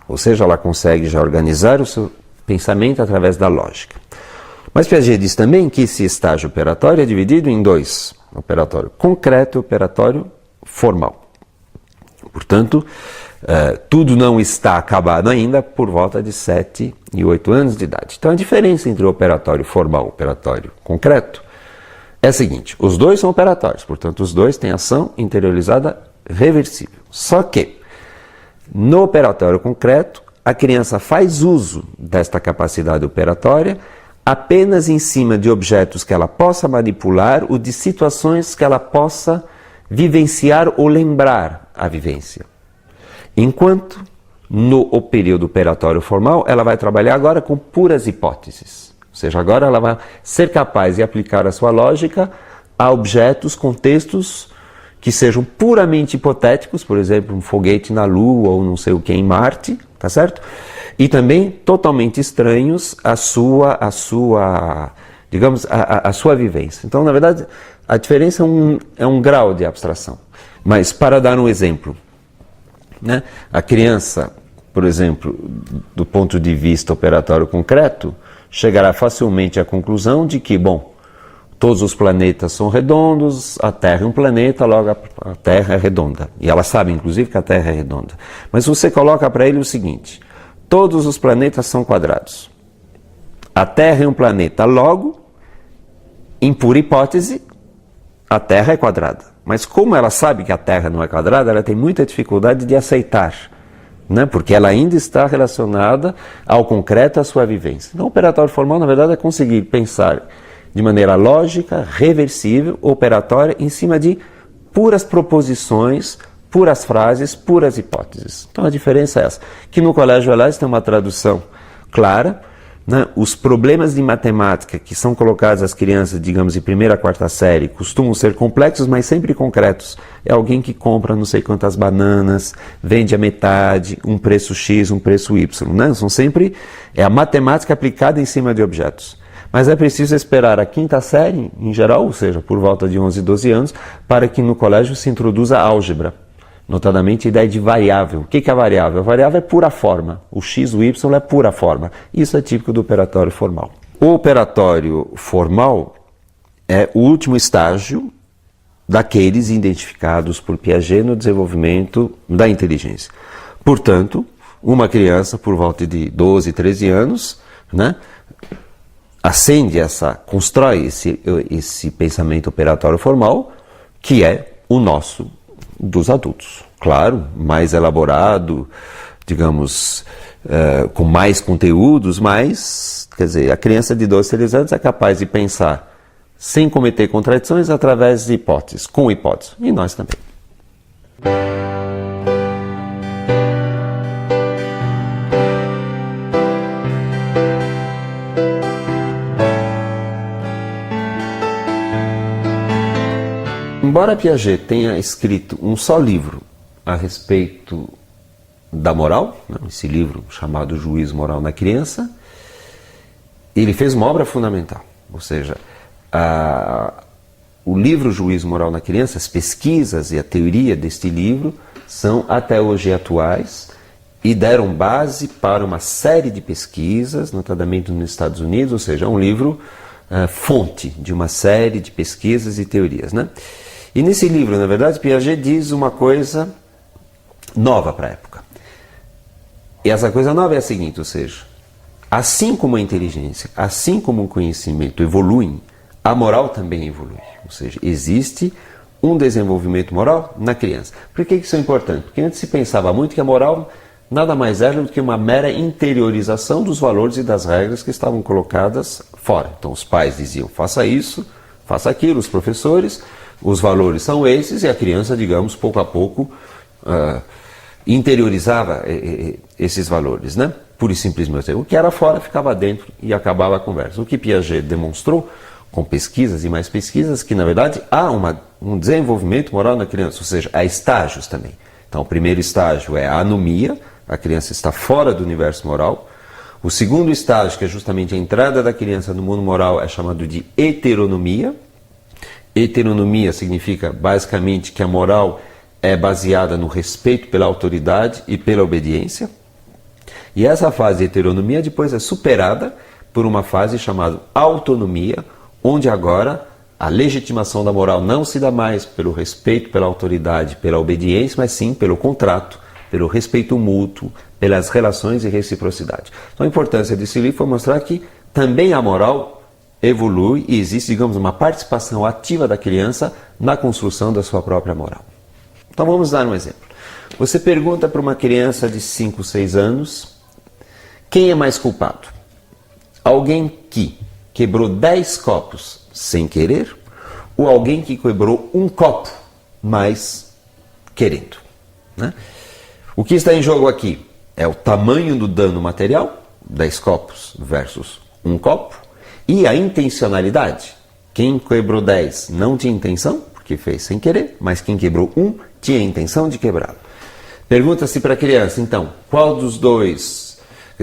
Ou seja, ela consegue já organizar o seu pensamento através da lógica. Mas Piaget diz também que esse estágio operatório é dividido em 2, operatório concreto e operatório formal. Portanto, tudo não está acabado ainda por volta de 7 e 8 anos de idade. Então a diferença entre o operatório formal e o operatório concreto é a seguinte, os dois são operatórios, portanto os dois têm ação interiorizada reversível. Só que, no operatório concreto, a criança faz uso desta capacidade operatória apenas em cima de objetos que ela possa manipular ou de situações que ela possa vivenciar ou lembrar a vivência. Enquanto, no período operatório formal, ela vai trabalhar agora com puras hipóteses. Ou seja, agora ela vai ser capaz de aplicar a sua lógica a objetos, contextos que sejam puramente hipotéticos, por exemplo, um foguete na Lua ou não sei o que em Marte, tá certo? E também totalmente estranhos à sua vivência. Então, na verdade, a diferença é um grau de abstração. Mas, para dar um exemplo, né, a criança, por exemplo, do ponto de vista operatório concreto, chegará facilmente à conclusão de que, bom, todos os planetas são redondos, a Terra é um planeta, logo a Terra é redonda. E ela sabe, inclusive, que a Terra é redonda. Mas você coloca para ele o seguinte, todos os planetas são quadrados. A Terra é um planeta, logo, em pura hipótese, a Terra é quadrada. Mas como ela sabe que a Terra não é quadrada, ela tem muita dificuldade de aceitar, né? Porque ela ainda está relacionada ao concreto, à sua vivência. Então, o operatório formal, na verdade, é conseguir pensar de maneira lógica, reversível, operatória, em cima de puras proposições, puras frases, puras hipóteses. Então, a diferença é essa. Que no Colégio Elás tem uma tradução clara, né? Os problemas de matemática que são colocados às crianças, digamos, de 1ª a 4ª série, costumam ser complexos, mas sempre concretos. É alguém que compra não sei quantas bananas, vende a metade, um preço X, um preço Y. Né? São sempre a matemática aplicada em cima de objetos. Mas é preciso esperar a 5ª série, em geral, ou seja, por volta de 11, 12 anos, para que no colégio se introduza a álgebra. Notadamente a ideia de variável. O que é a variável? A variável é pura forma. O x, o y é pura forma. Isso é típico do operatório formal. O operatório formal é o último estágio daqueles identificados por Piaget no desenvolvimento da inteligência. Portanto, uma criança por volta de 12, 13 anos, né, constrói esse pensamento operatório formal, que é o nosso dos adultos. Claro, mais elaborado, digamos, com mais conteúdos, mas, quer dizer, a criança de 12, 13 anos é capaz de pensar sem cometer contradições através de hipóteses, com hipóteses. E nós também. Embora Piaget tenha escrito um só livro a respeito da moral, né, esse livro chamado Juízo Moral na Criança, ele fez uma obra fundamental. Ou seja, o livro Juízo Moral na Criança, as pesquisas e a teoria deste livro são até hoje atuais e deram base para uma série de pesquisas, notadamente nos Estados Unidos, ou seja, é um livro fonte de uma série de pesquisas e teorias, né? E nesse livro, na verdade, Piaget diz uma coisa nova para a época. E essa coisa nova é a seguinte, ou seja, assim como a inteligência, assim como o conhecimento evoluem, a moral também evolui. Ou seja, existe um desenvolvimento moral na criança. Por que isso é importante? Porque antes se pensava muito que a moral nada mais era do que uma mera interiorização dos valores e das regras que estavam colocadas fora. Então os pais diziam, faça isso, faça aquilo, os professores, os valores são esses, e a criança, digamos, pouco a pouco interiorizava esses valores, né? Pura e simplesmente. O que era fora ficava dentro e acabava a conversa. O que Piaget demonstrou, com pesquisas e mais pesquisas, que na verdade há um desenvolvimento moral na criança, ou seja, há estágios também. Então o primeiro estágio é a anomia, a criança está fora do universo moral. O segundo estágio, que é justamente a entrada da criança no mundo moral, é chamado de heteronomia. Heteronomia significa basicamente que a moral é baseada no respeito pela autoridade e pela obediência. E essa fase de heteronomia depois é superada por uma fase chamada autonomia, onde agora a legitimação da moral não se dá mais pelo respeito pela autoridade, pela obediência, mas sim pelo contrato, pelo respeito mútuo, pelas relações e reciprocidade. Então a importância desse livro foi mostrar que também a moral evolui e existe, digamos, uma participação ativa da criança na construção da sua própria moral. Então vamos dar um exemplo. Você pergunta para uma criança de 5, 6 anos, quem é mais culpado? Alguém que quebrou 10 copos sem querer, ou alguém que quebrou um copo, mas querendo, né? O que está em jogo aqui é o tamanho do dano material, 10 copos versus um copo, e a intencionalidade. Quem quebrou 10 não tinha intenção, porque fez sem querer, mas quem quebrou um tinha a intenção de quebrá-lo. Pergunta-se para a criança, então, qual dos dois...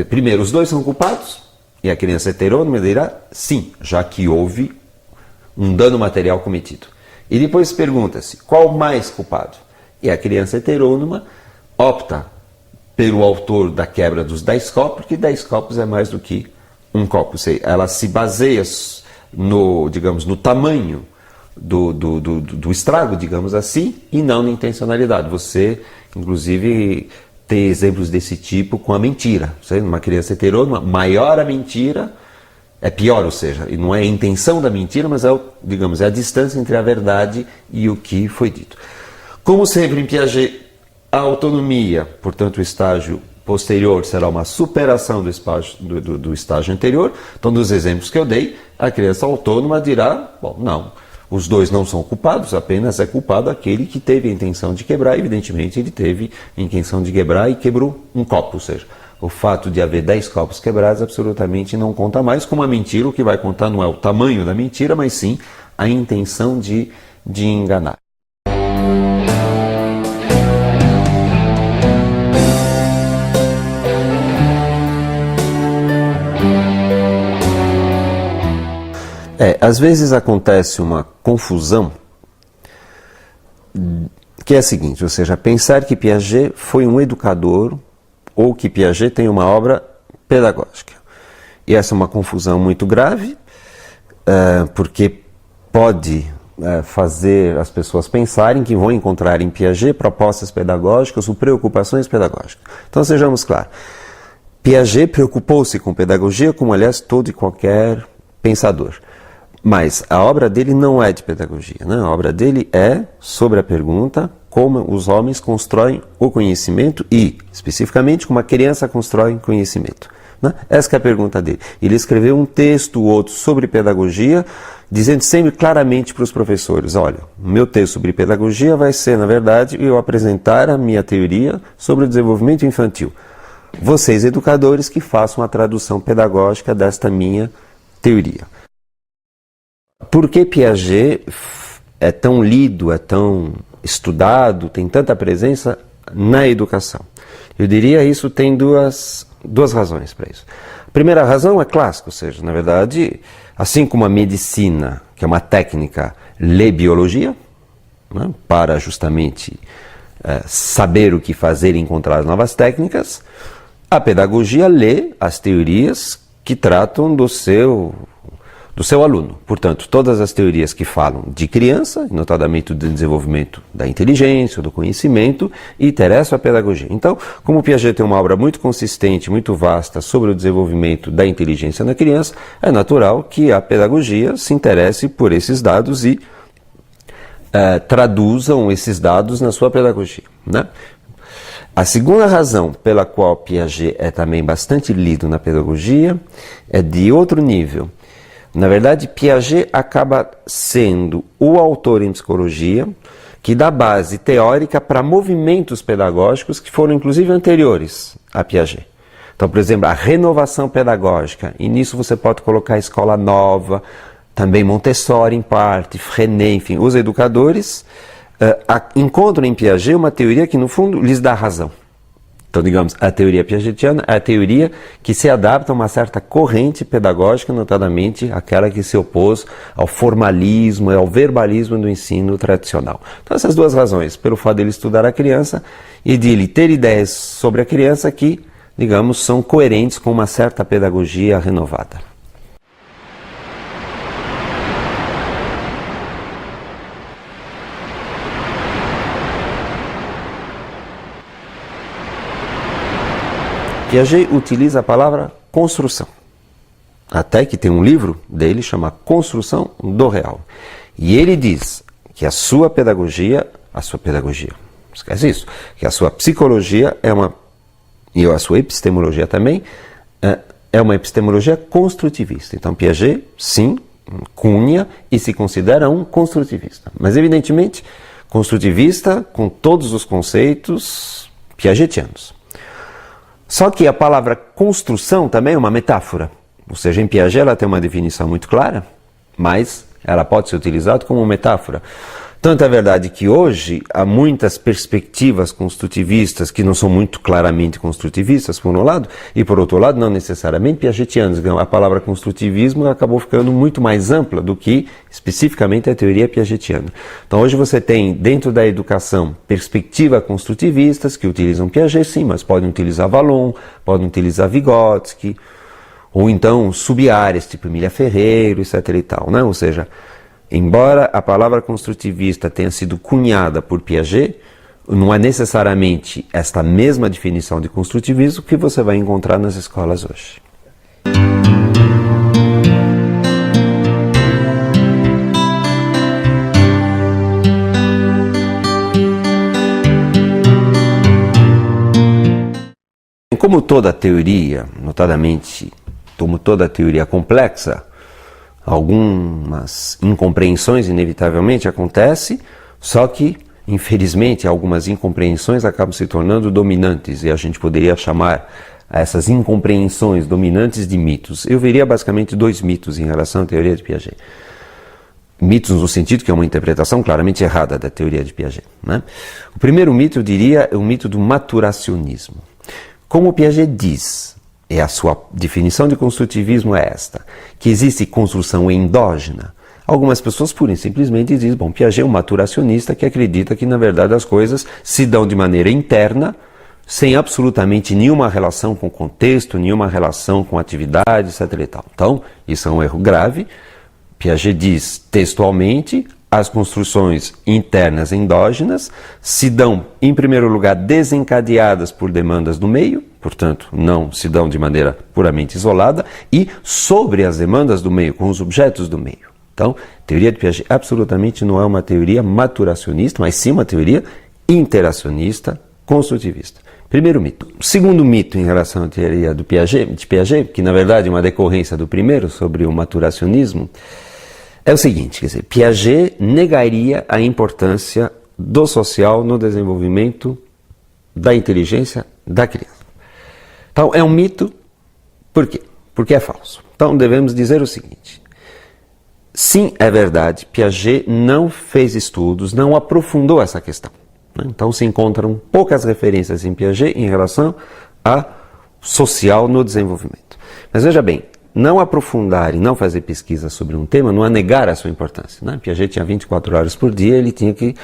Primeiro, os dois são culpados? E a criança heterônoma dirá sim, já que houve um dano material cometido. E depois pergunta-se, qual mais culpado? E a criança heterônoma opta pelo autor da quebra dos 10 copos, porque 10 copos é mais do que um copo. Ela se baseia no, digamos, no tamanho do estrago, digamos assim, e não na intencionalidade. Você, inclusive, tem exemplos desse tipo com a mentira. Uma criança heterônoma, maior a mentira, é pior, ou seja, não é a intenção da mentira, mas digamos, é a distância entre a verdade e o que foi dito. Como sempre em Piaget, a autonomia, portanto o estágio posterior será uma superação do estágio anterior. Então, dos exemplos que eu dei, a criança autônoma dirá, bom, não, os dois não são culpados, apenas é culpado aquele que teve a intenção de quebrar. Evidentemente, ele teve a intenção de quebrar e quebrou um copo, ou seja, o fato de haver 10 copos quebrados absolutamente não conta mais. Como a mentira, o que vai contar não é o tamanho da mentira, mas sim a intenção de enganar. Às vezes acontece uma confusão que é a seguinte, ou seja, pensar que Piaget foi um educador ou que Piaget tem uma obra pedagógica. E essa é uma confusão muito grave, porque pode fazer as pessoas pensarem que vão encontrar em Piaget propostas pedagógicas ou preocupações pedagógicas. Então sejamos claros, Piaget preocupou-se com pedagogia, como aliás todo e qualquer pensador. Mas a obra dele não é de pedagogia, né? A obra dele é sobre a pergunta como os homens constroem o conhecimento e, especificamente, como a criança constrói conhecimento, né? Essa é a pergunta dele. Ele escreveu um texto ou outro sobre pedagogia, dizendo sempre claramente para os professores, olha, o meu texto sobre pedagogia vai ser, na verdade, eu apresentar a minha teoria sobre o desenvolvimento infantil. Vocês, educadores, que façam a tradução pedagógica desta minha teoria. Por que Piaget é tão lido, é tão estudado, tem tanta presença na educação? Eu diria isso tem duas razões para isso. A primeira razão é clássica, ou seja, na verdade, assim como a medicina, que é uma técnica, lê biologia, né, para justamente saber o que fazer e encontrar novas técnicas, a pedagogia lê as teorias que tratam do seu aluno. Portanto, todas as teorias que falam de criança, notadamente do desenvolvimento da inteligência, do conhecimento, interessam a pedagogia. Então, como Piaget tem uma obra muito consistente, muito vasta sobre o desenvolvimento da inteligência na criança, é natural que a pedagogia se interesse por esses dados e traduzam esses dados na sua pedagogia, né? A segunda razão pela qual Piaget é também bastante lido na pedagogia é de outro nível. Na verdade, Piaget acaba sendo o autor em psicologia que dá base teórica para movimentos pedagógicos que foram inclusive anteriores a Piaget. Então, por exemplo, a renovação pedagógica, e nisso você pode colocar a escola nova, também Montessori em parte, Freinet, enfim, os educadores encontram em Piaget uma teoria que no fundo lhes dá razão. Então, digamos, a teoria piagetiana é a teoria que se adapta a uma certa corrente pedagógica, notadamente aquela que se opôs ao formalismo e ao verbalismo do ensino tradicional. Então, essas duas razões, pelo fato de ele estudar a criança e de ele ter ideias sobre a criança que, digamos, são coerentes com uma certa pedagogia renovada. Piaget utiliza a palavra construção, até que tem um livro dele chamado Construção do Real. E ele diz que a sua pedagogia, esquece isso, que a sua psicologia e a sua epistemologia também, é uma epistemologia construtivista. Então Piaget, sim, cunha e se considera um construtivista. Mas evidentemente, construtivista com todos os conceitos piagetianos. Só que a palavra construção também é uma metáfora. Ou seja, em Piaget ela tem uma definição muito clara, mas ela pode ser utilizada como metáfora. Tanto é verdade que hoje há muitas perspectivas construtivistas que não são muito claramente construtivistas, por um lado, e por outro lado, não necessariamente piagetianas. Então, a palavra construtivismo acabou ficando muito mais ampla do que especificamente a teoria piagetiana. Então, hoje você tem, dentro da educação, perspectivas construtivistas que utilizam Piaget, sim, mas podem utilizar Vallon, podem utilizar Vygotsky, ou então sub-áreas, tipo Emília Ferreiro, etc. e tal, né? Ou seja, embora a palavra construtivista tenha sido cunhada por Piaget, não é necessariamente esta mesma definição de construtivismo que você vai encontrar nas escolas hoje. Como toda teoria, notadamente, como toda teoria complexa, algumas incompreensões inevitavelmente acontecem, só que, infelizmente, algumas incompreensões acabam se tornando dominantes, e a gente poderia chamar essas incompreensões dominantes de mitos. Eu veria basicamente dois mitos em relação à teoria de Piaget. Mitos no sentido que é uma interpretação claramente errada da teoria de Piaget, né? O primeiro mito, eu diria, é o mito do maturacionismo. Como Piaget diz, e a sua definição de construtivismo é esta, que existe construção endógena. Algumas pessoas pura e simplesmente dizem, bom, Piaget é um maturacionista que acredita que, na verdade, as coisas se dão de maneira interna, sem absolutamente nenhuma relação com o contexto, nenhuma relação com a atividade, etc. e tal. Então, isso é um erro grave. Piaget diz textualmente, as construções internas endógenas se dão, em primeiro lugar, desencadeadas por demandas do meio, portanto, não se dão de maneira puramente isolada, e sobre as demandas do meio, com os objetos do meio. Então, a teoria de Piaget absolutamente não é uma teoria maturacionista, mas sim uma teoria interacionista, construtivista. Primeiro mito. O segundo mito em relação à teoria de Piaget, que na verdade é uma decorrência do primeiro, sobre o maturacionismo, é o seguinte, quer dizer, Piaget negaria a importância do social no desenvolvimento da inteligência da criança. Então, é um mito, por quê? Porque é falso. Então, devemos dizer o seguinte, sim, é verdade, Piaget não fez estudos, não aprofundou essa questão. Né? Então, se encontram poucas referências em Piaget em relação a social no desenvolvimento. Mas veja bem, não aprofundar e não fazer pesquisa sobre um tema não é negar a sua importância. Né? Piaget tinha 24 horas por dia, ele tinha que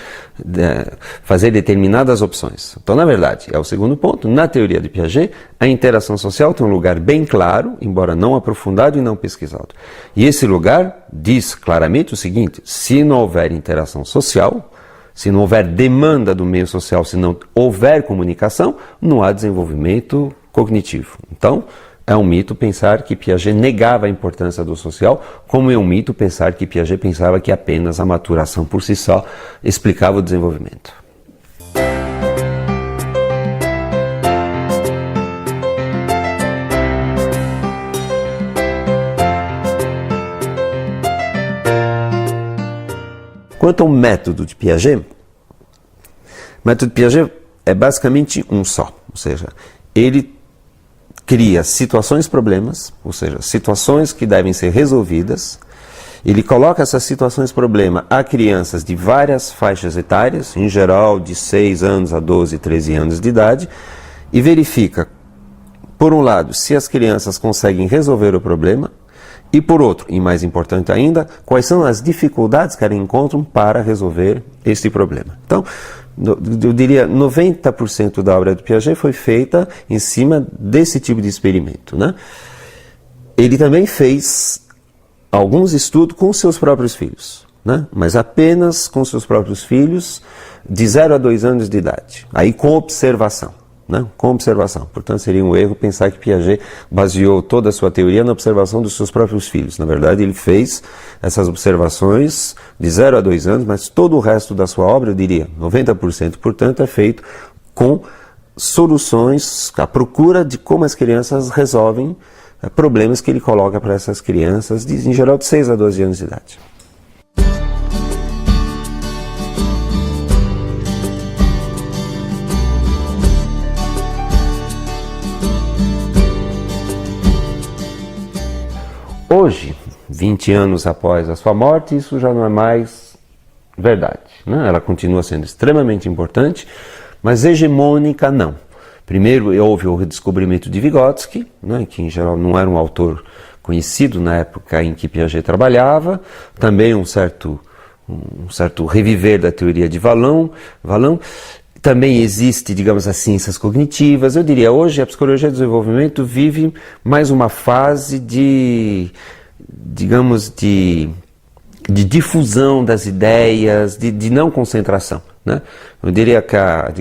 fazer determinadas opções. Então, na verdade, é o segundo ponto. Na teoria de Piaget, a interação social tem um lugar bem claro, embora não aprofundado e não pesquisado. E esse lugar diz claramente o seguinte, se não houver interação social, se não houver demanda do meio social, se não houver comunicação, não há desenvolvimento cognitivo. Então, É um mito pensar que Piaget negava a importância do social, como é um mito pensar que Piaget pensava que apenas a maturação por si só explicava o desenvolvimento. Quanto ao método de Piaget, o método de Piaget é basicamente um só, ou seja, ele cria situações-problemas, ou seja, situações que devem ser resolvidas. Ele coloca essas situações-problema a crianças de várias faixas etárias, em geral de 6 anos a 12, 13 anos de idade, e verifica, por um lado, se as crianças conseguem resolver o problema, e por outro, e mais importante ainda, quais são as dificuldades que elas encontram para resolver este problema. Então, eu diria 90% da obra de Piaget foi feita em cima desse tipo de experimento, né? Ele também fez alguns estudos com seus próprios filhos, né? Mas apenas com seus próprios filhos de 0 a 2 anos de idade, aí com observação. Né? Com observação. Portanto, seria um erro pensar que Piaget baseou toda a sua teoria na observação dos seus próprios filhos. Na verdade, ele fez essas observações de 0 a 2 anos, mas todo o resto da sua obra, eu diria, 90%, portanto, é feito com soluções, à procura de como as crianças resolvem problemas que ele coloca para essas crianças, em geral de 6 a 12 anos de idade. Hoje, 20 anos após a sua morte, isso já não é mais verdade, né? Ela continua sendo extremamente importante, mas hegemônica não. Primeiro houve o redescobrimento de Vygotsky, né, que em geral não era um autor conhecido na época em que Piaget trabalhava, também um certo reviver da teoria de Vallon. Também existe, digamos, as ciências cognitivas. Eu diria, hoje a psicologia do desenvolvimento vive mais uma fase de difusão das ideias, de não concentração, né? Eu diria que a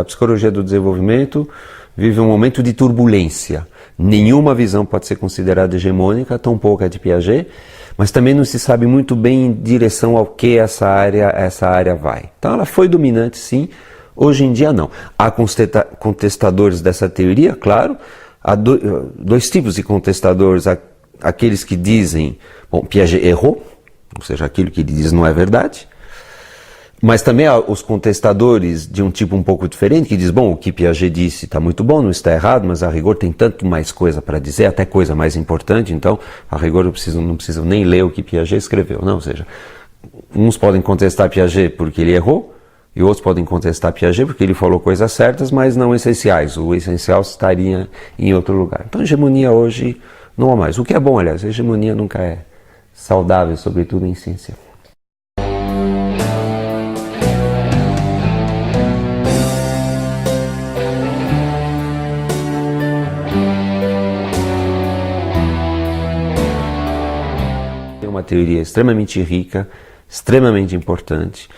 psicologia do desenvolvimento vive um momento de turbulência. Nenhuma visão pode ser considerada hegemônica, tampouco a de Piaget, mas também não se sabe muito bem em direção ao que essa área vai. Então ela foi dominante, sim. Hoje em dia não. Há contestadores dessa teoria, claro. Há dois tipos de contestadores. Aqueles que dizem, bom, Piaget errou, ou seja, aquilo que ele diz não é verdade. Mas também há os contestadores de um tipo um pouco diferente, que diz, bom, o que Piaget disse está muito bom, não está errado, mas a rigor tem tanto mais coisa para dizer, até coisa mais importante, então a rigor não preciso nem ler o que Piaget escreveu. Não, ou seja, uns podem contestar Piaget porque ele errou, e outros podem contestar Piaget porque ele falou coisas certas, mas não essenciais. O essencial estaria em outro lugar. Então, hegemonia hoje não há mais. O que é bom, aliás, a hegemonia nunca é saudável, sobretudo em ciência. É uma teoria extremamente rica, extremamente importante,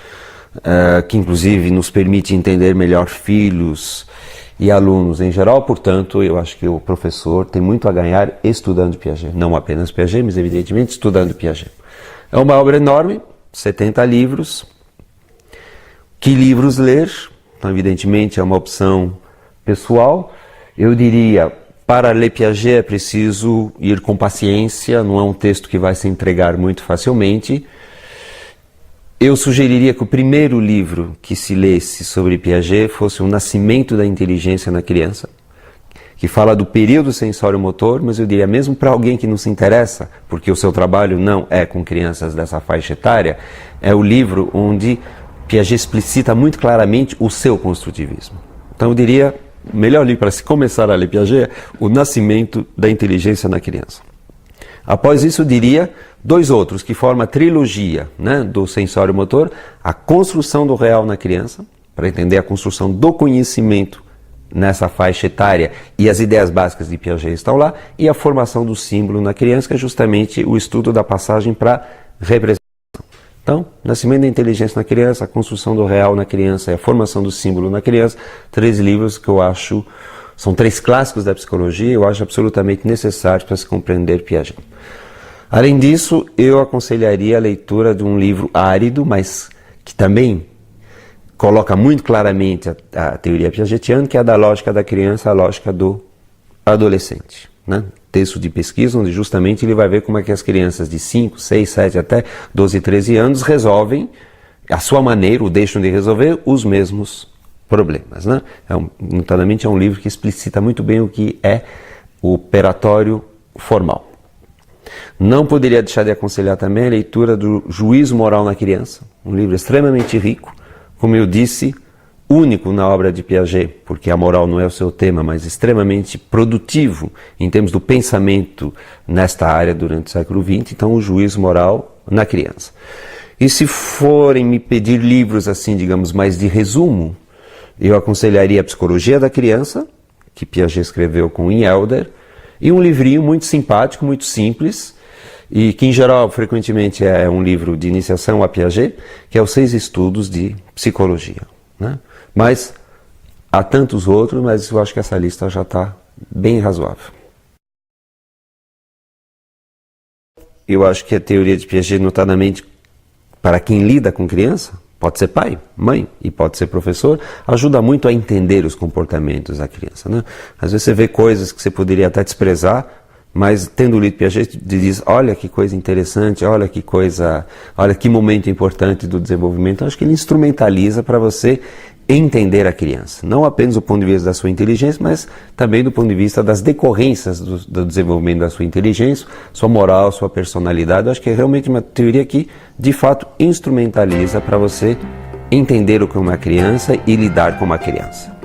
que inclusive nos permite entender melhor filhos e alunos em geral. Portanto, eu acho que o professor tem muito a ganhar estudando Piaget, não apenas Piaget, mas evidentemente estudando Piaget. É uma obra enorme, 70 livros. Que livros ler? Então, evidentemente é uma opção pessoal. Eu diria, para ler Piaget é preciso ir com paciência, não é um texto que vai se entregar muito facilmente. Eu sugeriria que o primeiro livro que se lesse sobre Piaget fosse O Nascimento da Inteligência na Criança, que fala do período sensório-motor, mas eu diria mesmo para alguém que não se interessa, porque o seu trabalho não é com crianças dessa faixa etária, é o livro onde Piaget explicita muito claramente o seu construtivismo. Então eu diria, o melhor livro para se começar a ler Piaget é O Nascimento da Inteligência na Criança. Após isso, eu diria dois outros que formam a trilogia, né, do sensório-motor: A Construção do Real na Criança, para entender a construção do conhecimento nessa faixa etária, e as ideias básicas de Piaget estão lá, e A Formação do Símbolo na Criança, que é justamente o estudo da passagem para representação. Então, Nascimento da Inteligência na Criança, A Construção do Real na Criança e A Formação do Símbolo na Criança, 3 livros que eu acho São 3 clássicos da psicologia e eu acho absolutamente necessários para se compreender Piaget. Além disso, eu aconselharia a leitura de um livro árido, mas que também coloca muito claramente a teoria piagetiana, que é a da lógica da criança, a lógica do adolescente. Né? Texto de pesquisa onde justamente ele vai ver como é que as crianças de 5, 6, 7 até 12, 13 anos resolvem, à sua maneira, ou deixam de resolver os mesmos problemas. Né? Notadamente é um livro que explicita muito bem o que é o operatório formal. Não poderia deixar de aconselhar também a leitura do Juízo Moral na Criança, um livro extremamente rico, como eu disse, único na obra de Piaget, porque a moral não é o seu tema, mas extremamente produtivo em termos do pensamento nesta área durante o século XX, então o Juízo Moral na Criança. E se forem me pedir livros assim, digamos, mais de resumo, eu aconselharia a Psicologia da Criança, que Piaget escreveu com Ian Elder, e um livrinho muito simpático, muito simples, e que em geral frequentemente é um livro de iniciação a Piaget, que é os 6 estudos de psicologia. Né? Mas há tantos outros, mas eu acho que essa lista já está bem razoável. Eu acho que a teoria de Piaget, notadamente para quem lida com criança, pode ser pai, mãe e pode ser professor, ajuda muito a entender os comportamentos da criança. Né? Às vezes você vê coisas que você poderia até desprezar, mas tendo lido Piaget, diz, olha que coisa interessante, olha que momento importante do desenvolvimento. Acho que ele instrumentaliza para você entender a criança, não apenas do ponto de vista da sua inteligência, mas também do ponto de vista das decorrências do desenvolvimento da sua inteligência, sua moral, sua personalidade. Eu acho que é realmente uma teoria que, de fato, instrumentaliza para você entender o que é uma criança e lidar com uma criança.